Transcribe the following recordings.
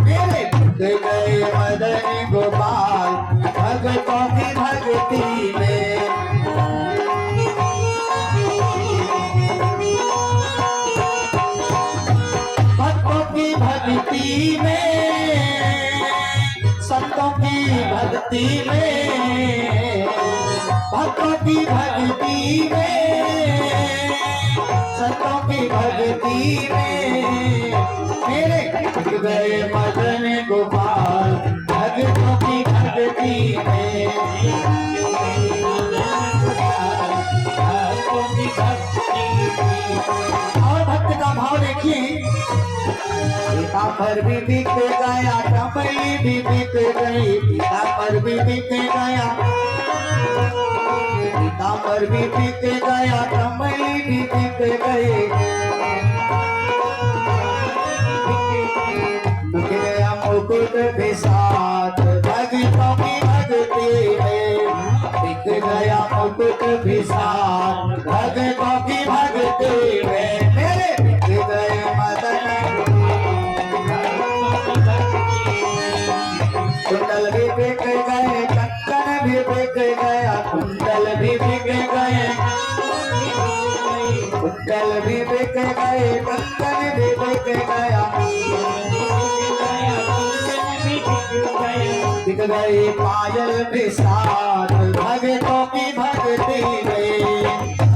मेरे बिक गए मदन गोपाल भक्तों की भक्ति में। भक्तों की भक्ति में, संतों की भक्ति में, भक्तों की भक्ति में, संतों की भक्ति में, मेरे बिक गए मदन गोपाल भक्तों की भक्ति में। और भक्त का भाव देखिए, पिता पर भी बिक गया, कमली भी बिक गई, पिता पर भी बिक गया, पिता पर भी बिक गया, कमली भी बिक गई। बिक गया मुकुट भी साथ भक्तों की भक्ति में, बिक गया मुकुट भी साथ भक्तों की भक्ति में। मेरे बिक गए मदन कुंडल भी बिक गए, कंकन भी बिक गया, कुंडल भी बिक गए, कुंडल भी बिक गए, कंकन भी बिक गया, बिक गई पायल भी साथ भक्तों की भक्ति में,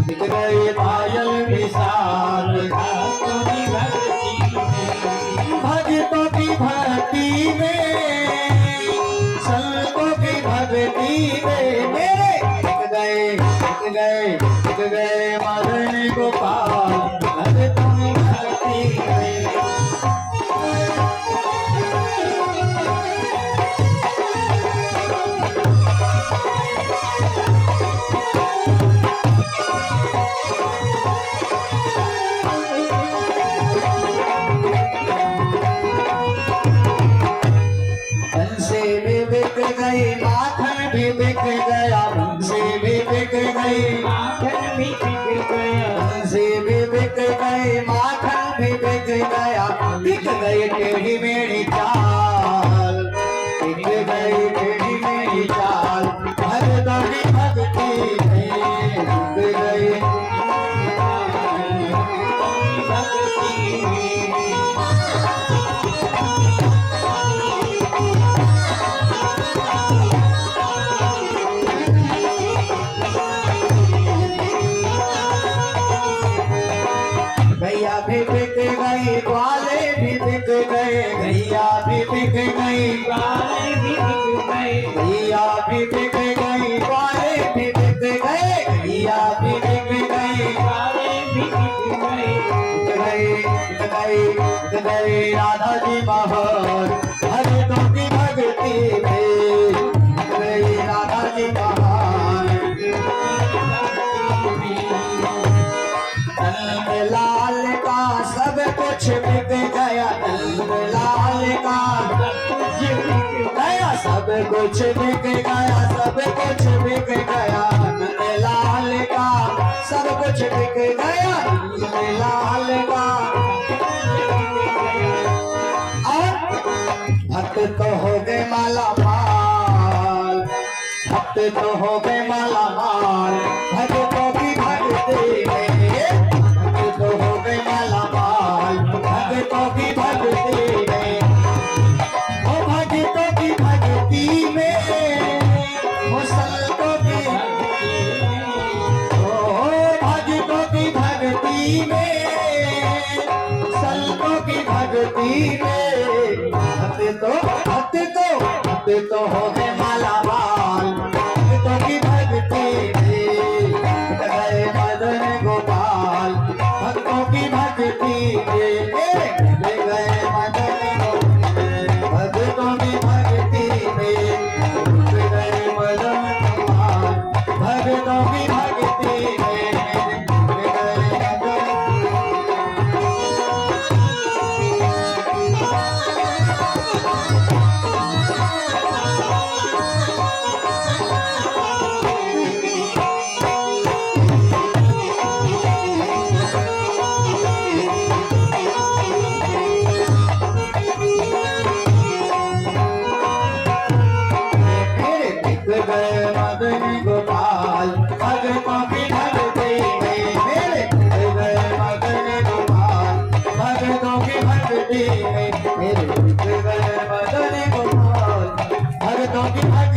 बिक गई पायल भी साथ भक्तों की भक्ति में, भक्तों की भक्ति में, संतों की भक्ति में। मेरे बिक गए, बिक गए, बिक गए मदन गोपाल भक्तों की भक्ति में। माखन भी बिक गया, बंसी भी बिक गई, माखन भी बिक गया, बंसी भी बिक गई, माखन भी बिक गया, बिक गई टेढ़ी मेरी चाल, बिक गई टेढ़ी मेरी चाल भक्तों की भक्ति में, बिक गई भक्ति में। गैया भी बिक गई, ग्वाले भी बिक गए, गैया भी बिक गई, ग्वाले भी बिक गए, गैया भी बिक गई, ग्वाले भी बिक गए, गैया भी बिक गई, ग्वाले भी बिक गए, बिक गई, बिक गई, बिक गई राधा जी बहार भक्तों की भक्ति में, बिक गई राधा जी बहार। लाल का सब कुछ बिक गया, लाल का गया, सब कुछ बिक गया, सब कुछ बिक गया, लाल का सब कुछ बिक गया, लाल का। और भक्त तो हो गए माला माल, भक्त तो हो गए माला माल भक्तों की भक्ति में, तो हो गए माला माल भक्तों की भक्ति में, ओ भक्तों की भक्ति में, ओ संतों की, ओ भक्तों की भक्ति में, संतों की भक्ति में। भक्त तो हो गए माला माल भक्तों की भक्ति में, गए मदन गोपाल भक्तों की भक्ति में, गए मदन गोपाल भक्तों की भक्ति में, गए मदन गोपाल भक्तों की भक्ति में, गए मदन गोपाल भगतों की भक्ति में मेरे मिल गए मदन गोपाल भगतों की भक्ति में मेरे मिल गए मदन गोपाल भगतों की भक्ति